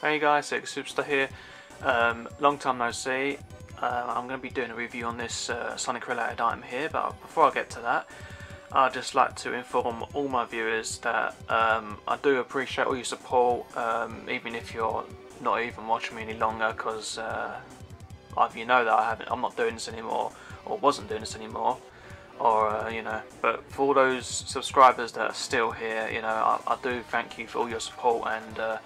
Hey guys, SEGA Superstar here. Long time no see. I'm going to be doing a review on this Sonic related item here, but before I get to that, I'd just like to inform all my viewers that I do appreciate all your support, even if you're not even watching me any longer, because either you know that I'm not doing this anymore, or wasn't doing this anymore, or you know. But for all those subscribers that are still here, you know, I do thank you for all your support and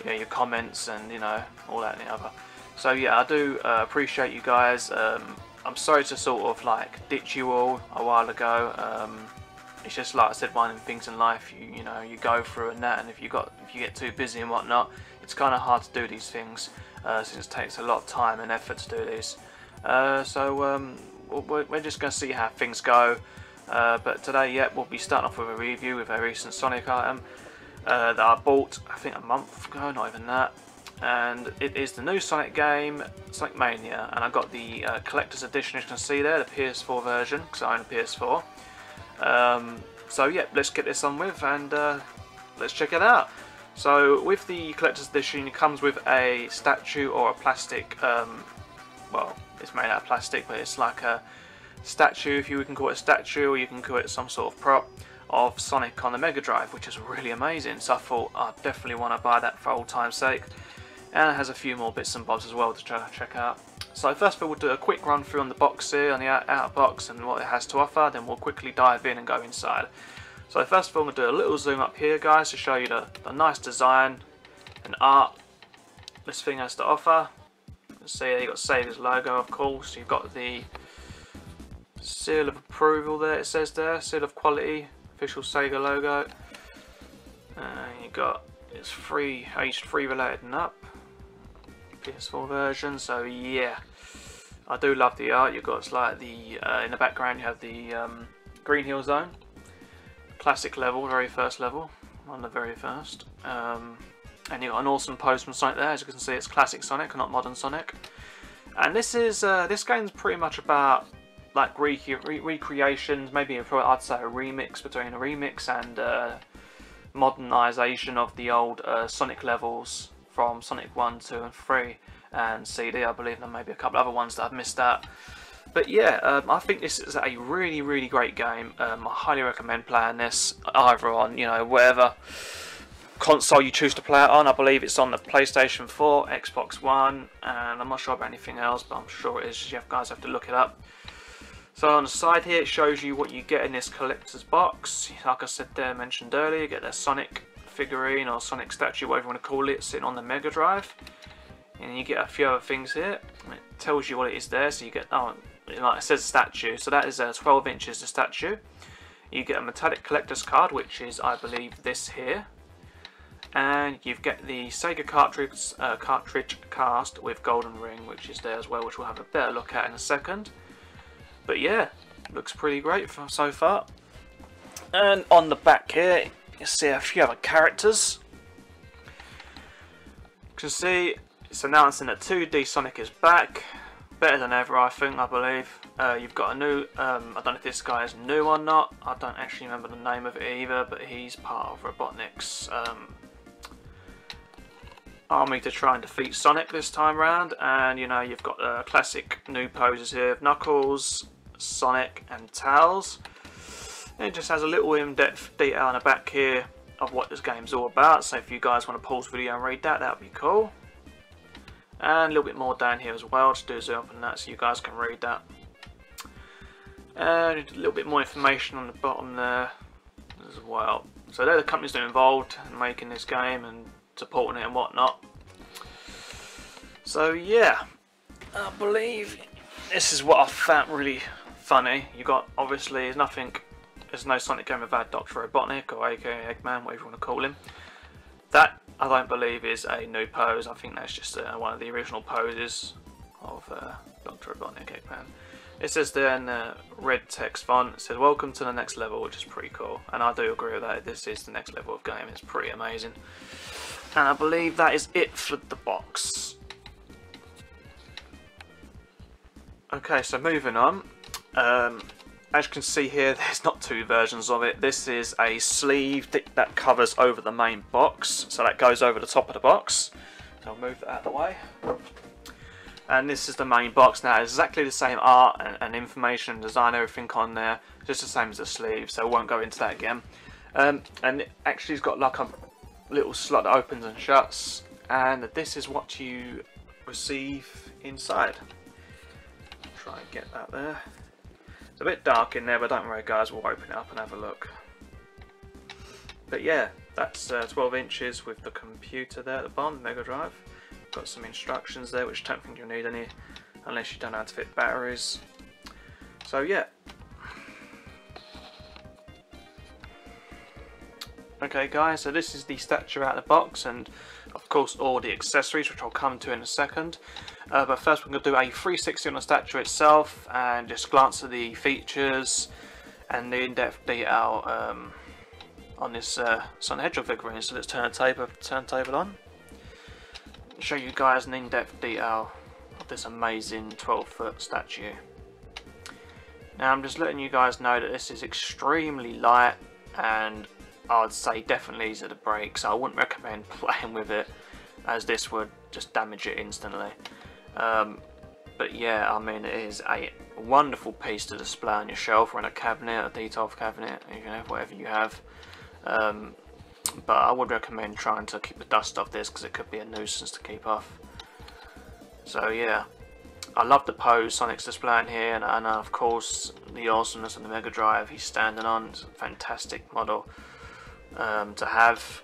you know, your comments and you know, all that and the other. So yeah, I do appreciate you guys. I'm sorry to sort of like ditch you all a while ago. It's just like I said, one of the things in life you know you go through and that, and if you get too busy and whatnot, it's kind of hard to do these things since it takes a lot of time and effort to do these. So we're just going to see how things go. But today, yeah, we'll be starting off with a review with a recent Sonic item that I bought, I think a month ago, not even that. And it is the new Sonic game, Sonic Mania, and I got the Collector's Edition, as you can see there, the PS4 version, because I own a PS4. So yeah, let's get this on with and let's check it out. So with the Collector's Edition, it comes with a statue or a plastic, well, it's made out of plastic, but it's like a statue, if you can call it a statue, or you can call it some sort of prop of Sonic on the Mega Drive, which is really amazing. So I thought I definitely want to buy that for old time's sake. And it has a few more bits and bobs as well to try to check out. So first of all, we'll do a quick run through on the box here, on the outer box and what it has to offer, then we'll quickly dive in and go inside. So first of all, I'm going to do a little zoom up here, guys, to show you the nice design and art this thing has to offer. You can see you've got SEGA's logo, of course. You've got the seal of approval there, it says there, seal of quality, official SEGA logo. And you've got it's free, aged 3 related and up. PS4 version, so yeah, I do love the art. You've got like the in the background you have the Green Hill Zone, classic level, very first level, on the very first, and you've got an awesome pose from Sonic there. As you can see, it's classic Sonic, not modern Sonic. And this is this game's pretty much about like recreations, maybe I'd say a remix between a remix and modernisation of the old Sonic levels from Sonic 1, 2 and 3 and CD, I believe. There may be a couple other ones that I've missed out. But yeah, I think this is a really great game. I highly recommend playing this either on, you know, whatever console you choose to play it on. I believe it's on the PlayStation 4, Xbox One, and I'm not sure about anything else, but I'm sure it is. You guys have to look it up. So on the side here, it shows you what you get in this collector's box. Like I said there, mentioned earlier, you get the Sonic figurine or Sonic statue, whatever you want to call it, sitting on the Mega Drive. And you get a few other things here. It tells you what it is there. So you get, oh, like it says statue, so that is 12 inches the statue. You get a metallic collector's card, which is, I believe, this here. And you get the SEGA cartridge cast with golden ring, which is there as well, which we'll have a better look at in a second. But yeah, looks pretty great so far. And on the back here, you see a few other characters. You can see it's announcing that 2D Sonic is back. Better than ever, I think, I believe. You've got a new, I don't know if this guy is new or not. I don't actually remember the name of it either, but he's part of Robotnik's army to try and defeat Sonic this time round. And you know, you've got classic new poses here of Knuckles, Sonic and Tails. And it just has a little in-depth detail on the back here of what this game's all about. So if you guys want to pause the video and read that, that would be cool. And a little bit more down here as well, just do a zoom up on that so you guys can read that. And a little bit more information on the bottom there as well. So they're the companies that are involved in making this game and supporting it and whatnot. So yeah, I believe this is what I found really funny. You got, obviously, there's no Sonic game without Dr. Robotnik, or aka Eggman, whatever you want to call him. That, I don't believe, is a new pose. I think that's just one of the original poses of Dr. Robotnik, Eggman. It says there in the red text font, it says welcome to the next level, which is pretty cool. And I do agree with that. This is the next level of game. It's pretty amazing. And I believe that is it for the box. Okay, so moving on. As you can see here, there's not two versions of it. This is a sleeve that covers over the main box, so that goes over the top of the box. I'll move that out of the way. And this is the main box now. It's exactly the same art and information and design, everything on there, just the same as the sleeve, so I won't go into that again. And it actually has got like a little slot that opens and shuts, and this is what you receive inside. Try and get that there. It's a bit dark in there, but don't worry guys, we'll open it up and have a look. But yeah, that's 12 inches with the computer there at the bottom, the Mega Drive. Got some instructions there, which I don't think you'll need any unless you don't know how to fit batteries. So yeah. Okay guys, so this is the statue out of the box, and of course all the accessories, which I'll come to in a second. But first we're going to do a 360 on the statue itself and just glance at the features and the in-depth detail on this Sonic Hedgehog figurine. So let's turn the turntable on. Show you guys an in-depth detail of this amazing 12-foot statue. Now I'm just letting you guys know that this is extremely light, and I'd say definitely easy to break, so I wouldn't recommend playing with it, as this would just damage it instantly. But yeah, I mean, it is a wonderful piece to display on your shelf or in a cabinet, a detailed cabinet, you can have whatever you have. But I would recommend trying to keep the dust off this, because it could be a nuisance to keep off. So yeah, I love the pose Sonic's displaying here, and of course the awesomeness of the Mega Drive he's standing on. It's a fantastic model to have.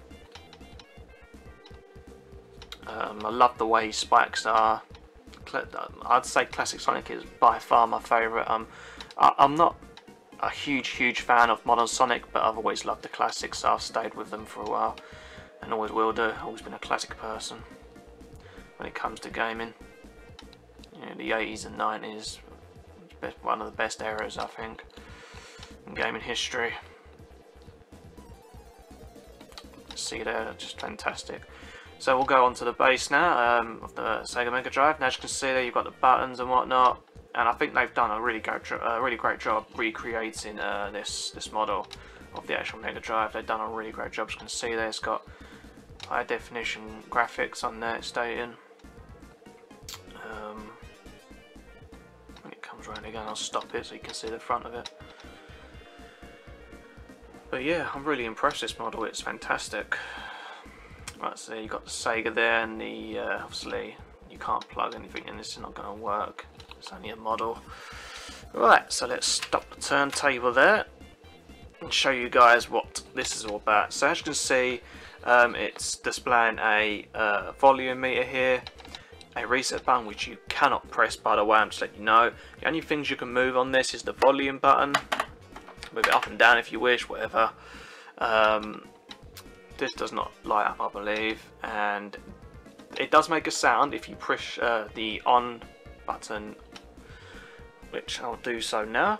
I love the way his spikes are. I'd say Classic Sonic is by far my favourite. I'm not a huge fan of modern Sonic, but I've always loved the classics, so I've stayed with them for a while and always will do. Always been a classic person when it comes to gaming. You know, the 80s and 90s, one of the best eras I think in gaming history. See there, just fantastic. So we'll go on to the base now of the Sega Mega Drive. Now as you can see there, you've got the buttons and whatnot. And I think they've done a really great job recreating this model of the actual Mega Drive. They've done a really great job. As you can see there, it's got high definition graphics on there, it's stating. When it comes around again, I'll stop it so you can see the front of it. But yeah, I'm really impressed with this model. It's fantastic. Right, so you've got the Sega there, and the obviously you can't plug anything in. This is not going to work. It's only a model. Right, so let's stop the turntable there and show you guys what this is all about. So as you can see, it's displaying a volume meter here, a reset button which you cannot press, by the way, I'm just letting you know. The only things you can move on this is the volume button. Move it up and down if you wish, whatever. This does not light up, I believe, and it does make a sound if you push the on button, which I'll do so now.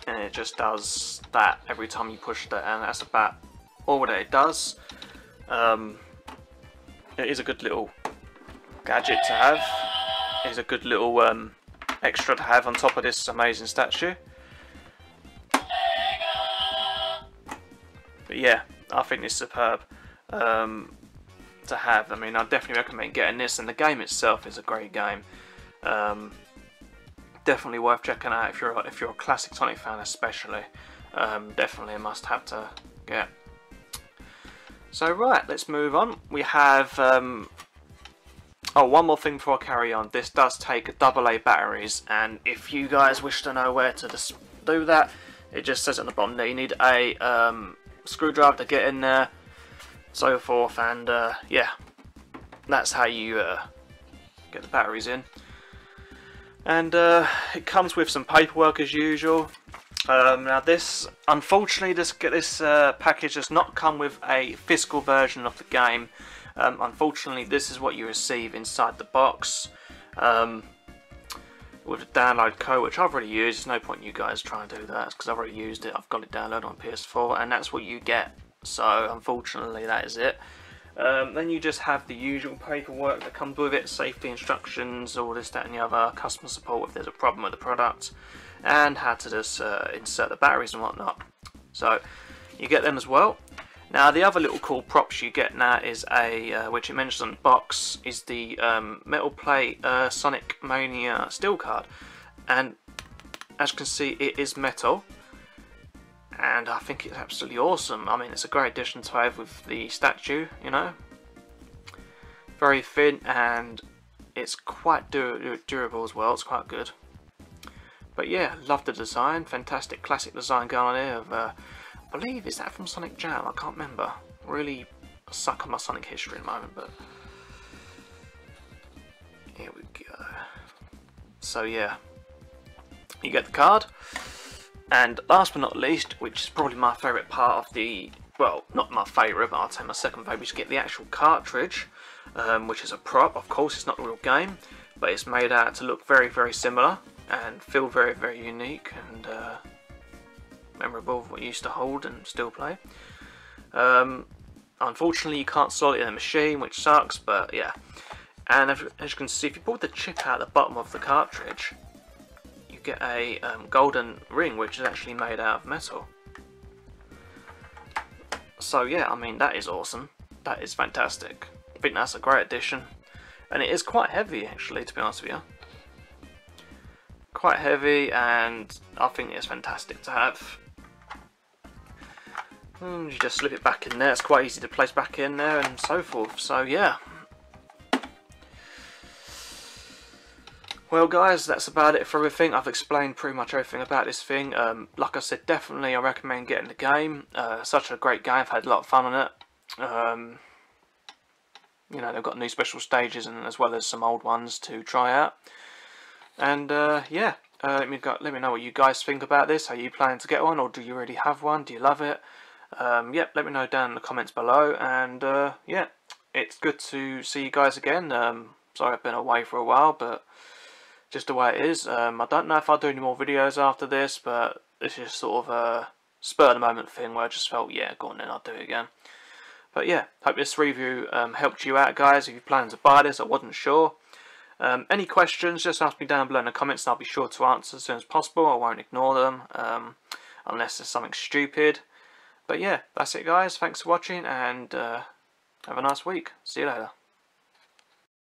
And it just does that every time you push that, and that's about all that it does. It is a good little gadget to have. It is a good little extra to have on top of this amazing statue. But yeah, I think it's superb to have. I mean, I definitely recommend getting this, and the game itself is a great game. Definitely worth checking out if you're a classic Sonic fan, especially. Definitely a must-have to get. So right, let's move on. We have oh, one more thing before I carry on. This does take AA batteries, and if you guys wish to know where to do that, it just says at the bottom there you need a screwdriver to get in there, so forth, and yeah, that's how you get the batteries in. And it comes with some paperwork as usual. Now this, unfortunately, this package does not come with a physical version of the game. Unfortunately, this is what you receive inside the box, with a download code, which I've already used. There's no point you guys trying to do that, because I've already used it. I've got it downloaded on PS4, and that's what you get. So unfortunately, that is it. Then you just have the usual paperwork that comes with it, safety instructions, all this, that and the other, customer support if there's a problem with the product, and how to just insert the batteries and whatnot. So you get them as well. Now the other little cool props you get now is which it mentions on the box, is the metal plate Sonic Mania steel card, and as you can see it is metal, and I think it's absolutely awesome. I mean, it's a great addition to have with the statue, you know. Very thin, and it's quite durable as well, it's quite good. But yeah, love the design, fantastic classic design going on here of, I believe, is that from Sonic Jam? I can't remember. Really suck on my Sonic history at the moment, but here we go. So yeah, you get the card, and last but not least, which is probably my favourite part of the, well, not my favourite, but I'll say my second favourite, is get the actual cartridge, which is a prop. Of course, it's not the real game, but it's made out to look very, very similar and feel very, very unique and memorable of what you used to hold and still play. Unfortunately, you can't slot it in the machine, which sucks, but yeah. And as you can see, if you pull the chip out the bottom of the cartridge, you get a golden ring, which is actually made out of metal. So yeah, I mean, that is awesome. That is fantastic. I think that's a great addition, and it is quite heavy actually, to be honest with you. Quite heavy, and I think it's fantastic to have. You just slip it back in there. It's quite easy to place back in there and so forth. So yeah. Well guys, that's about it for everything. I've explained pretty much everything about this thing. Like I said, definitely I recommend getting the game. Such a great game. I've had a lot of fun on it. You know, they've got new special stages and as well as some old ones to try out. And yeah, let me know what you guys think about this. Are you planning to get one, or do you already have one? Do you love it? Yep, let me know down in the comments below. And yeah, it's good to see you guys again. Sorry I've been away for a while, but just the way it is. I don't know if I'll do any more videos after this, but this is sort of a spur of the moment thing where I just felt, yeah, go on then, I'll do it again. But yeah, hope this review helped you out, guys. If you're planning to buy this, I wasn't sure. Any questions, just ask me down below in the comments and I'll be sure to answer as soon as possible. I won't ignore them, unless there's something stupid. But yeah, that's it guys. Thanks for watching, and have a nice week. See you later.